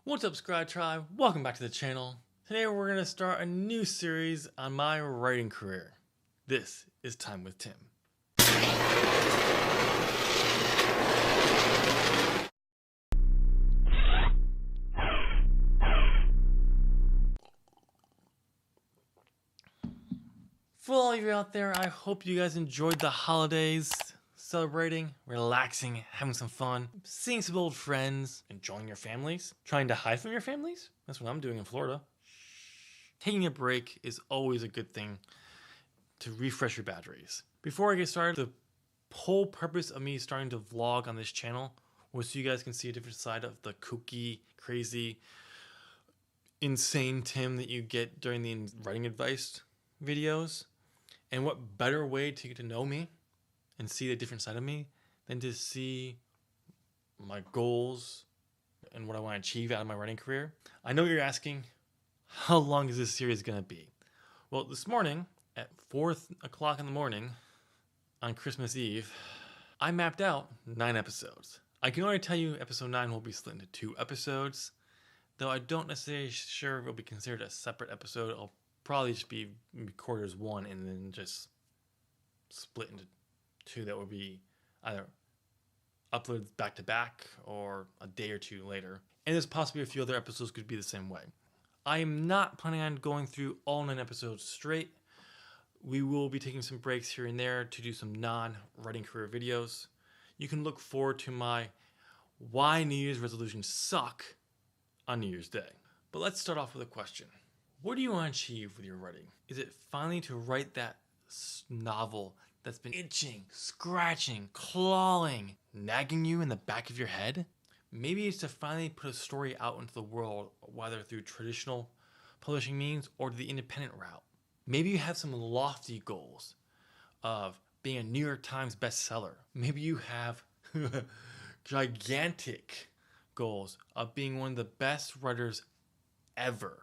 What's up, Scribe Tribe? Welcome back to the channel. Today we're going to start a new series on my writing career. This is Time with Tim. For all of you out there, I hope you guys enjoyed the holidays, celebrating, relaxing, having some fun, seeing some old friends, enjoying your families, trying to hide from your families. That's what I'm doing in Florida. Taking a break is always a good thing to refresh your batteries. Before I get started, the whole purpose of me starting to vlog on this channel was so you guys can see a different side of the kooky, crazy, insane Tim that you get during the writing advice videos. And what better way to get to know me and see the different side of me than to see my goals and what I want to achieve out of my writing career. I know you're asking, how long is this series going to be? Well, this morning at 4 o'clock in the morning on Christmas Eve, I mapped out 9 episodes. I can only tell you episode 9 will be split into 2 episodes, though I don't necessarily sure it will be considered a separate episode. It'll probably just be recorded as 1 and then just split into 2 that will be either uploaded back to back or a day or 2 later. And there's possibly a few other episodes could be the same way. I am not planning on going through all 9 episodes straight. We will be taking some breaks here and there to do some non-writing career videos. You can look forward to my Why New Year's Resolutions Suck on New Year's Day. But let's start off with a question. What do you want to achieve with your writing? Is it finally to write that novel that's been itching, scratching, clawing, nagging you in the back of your head? Maybe it's to finally put a story out into the world, whether through traditional publishing means or the independent route. Maybe you have some lofty goals of being a New York Times bestseller. Maybe you have gigantic goals of being one of the best writers ever.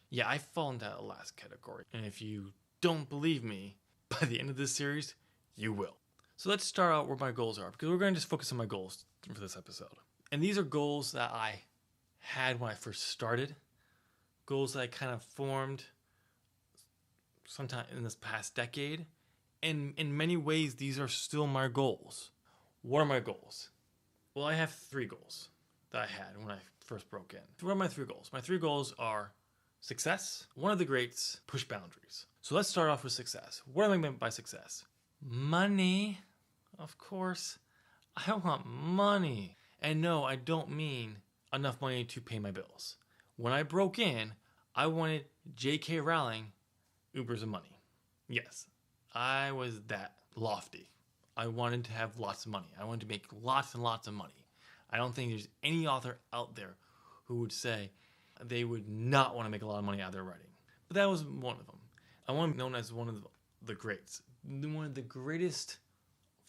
Yeah, I fall into that last category. And if you don't believe me, by the end of this series, you will. So let's start out where my goals are, because we're going to just focus on my goals for this episode. And these are goals that I had when I first started, goals that I kind of formed sometime in this past decade. And in many ways, these are still my goals. What are my goals? Well, I have 3 goals that I had when I first broke in. What are my 3 goals? My 3 goals are success, one of the greats, push boundaries. So let's start off with success. What do I mean by success? Money, of course. I want money. And no, I don't mean enough money to pay my bills. When I broke in, I wanted J.K. Rowling oobers of money. Yes, I was that lofty. I wanted to have lots of money. I wanted to make lots and lots of money. I don't think there's any author out there who would say they would not want to make a lot of money out of their writing. But that was one of them. I want to be known as one of the greats. One of the greatest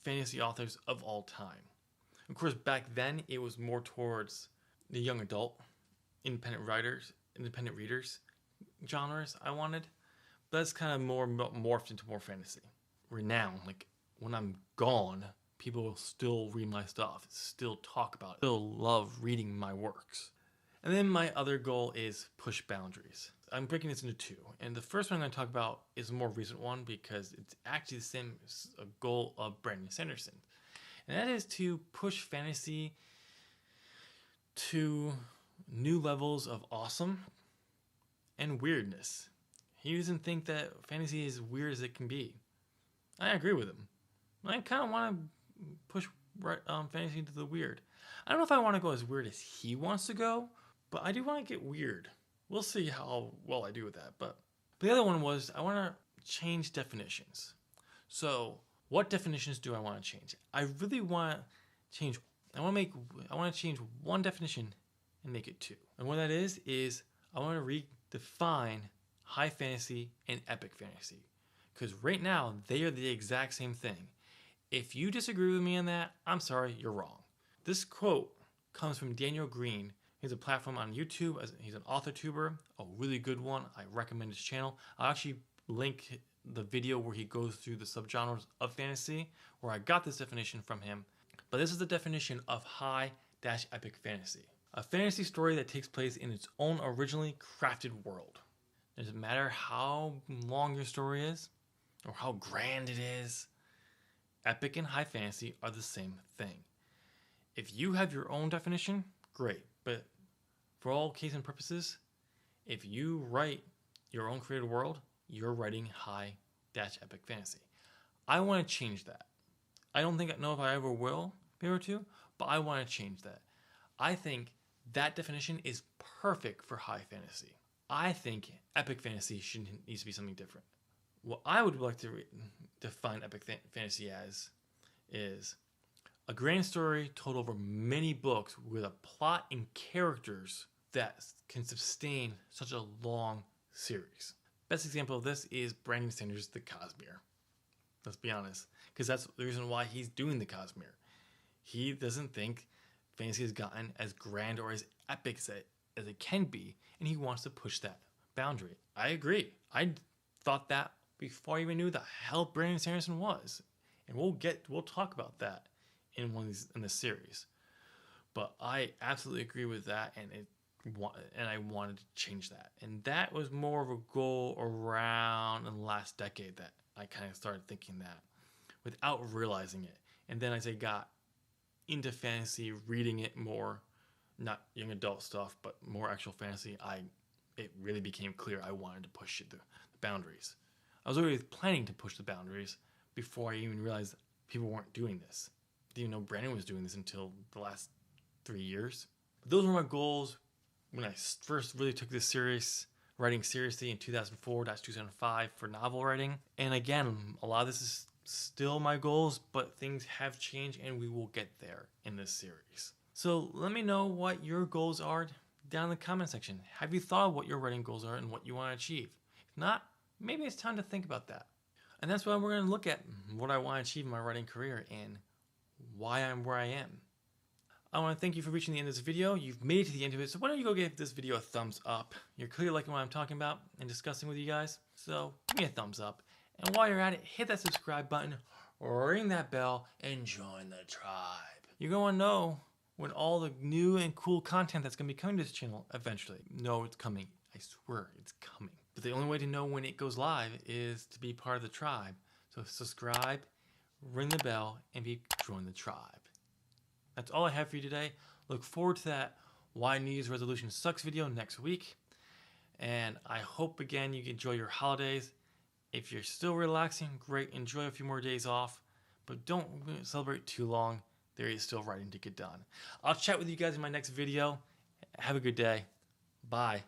fantasy authors of all time. Of course, back then, it was more towards the young adult, independent readers genres I wanted. But that's kind of more morphed into more fantasy. Renown, like when I'm gone, people will still read my stuff, still talk about it, still love reading my works. And then my other goal is push boundaries. I'm breaking this into 2. And the first one I'm going to talk about is a more recent one because it's actually the same goal of Brandon Sanderson. And that is to push fantasy to new levels of awesome and weirdness. He doesn't think that fantasy is weird as it can be. I agree with him. I kind of want to push fantasy into the weird. I don't know if I want to go as weird as he wants to go, but I do want to get weird. We'll see how well I do with that. But the other one was I want to change definitions. So what definitions do I want to change? I really want to change. I want to change one definition and make it 2. And what that is I want to redefine high fantasy and epic fantasy. Because right now, they are the exact same thing. If you disagree with me on that, I'm sorry, you're wrong. This quote comes from Daniel Green. He's a platform on YouTube. He's an author tuber, a really good one. I recommend his channel. I'll actually link the video where he goes through the subgenres of fantasy, where I got this definition from him. But this is the definition of high-epic fantasy. A fantasy story that takes place in its own originally crafted world. It doesn't matter how long your story is or how grand it is. Epic and high fantasy are the same thing. If you have your own definition, great. But for all case and purposes, if you write your own created world, you're writing high-epic fantasy. I want to change that. I don't know if I ever will be able to, but I want to change that. I think that definition is perfect for high fantasy. I think epic fantasy needs to be something different. What I would like to define epic fantasy as is a grand story told over many books with a plot and characters that can sustain such a long series. Best example of this is Brandon Sander's The Cosmere. Let's be honest, because that's the reason why he's doing The Cosmere. He doesn't think fantasy has gotten as grand or as epic as it can be, and he wants to push that boundary. I agree. I thought that before I even knew the hell Brandon Sanderson was, and we'll talk about that in this series. But I absolutely agree with that, and I wanted to change that, and that was more of a goal around in the last decade that I kind of started thinking that without realizing it. And then as I got into fantasy, reading it more, not young adult stuff, but more actual fantasy, it really became clear I wanted to push the boundaries. I was already planning to push the boundaries before I even realized people weren't doing this. Didn't even know Brandon was doing this until the last 3 years. But those were my goals when I first really took this writing seriously in 2004-2005 for novel writing. And again, a lot of this is still my goals, but things have changed and we will get there in this series. So let me know what your goals are down in the comment section. Have you thought of what your writing goals are and what you want to achieve? If not, maybe it's time to think about that. And that's why we're going to look at what I want to achieve in my writing career and why I'm where I am. I want to thank you for reaching the end of this video. You've made it to the end of it, so why don't you go give this video a thumbs up. You're clearly liking what I'm talking about and discussing with you guys, so give me a thumbs up. And while you're at it, hit that subscribe button, ring that bell, and join the tribe. You're going to know when all the new and cool content that's going to be coming to this channel eventually. No, it's coming. I swear it's coming. But the only way to know when it goes live is to be part of the tribe. So subscribe, ring the bell, and join the tribe. That's all I have for you today. Look forward to that Why New Year's Resolution Sucks video next week. And I hope, again, you enjoy your holidays. If you're still relaxing, great. Enjoy a few more days off. But don't celebrate too long. There is still writing to get done. I'll chat with you guys in my next video. Have a good day. Bye.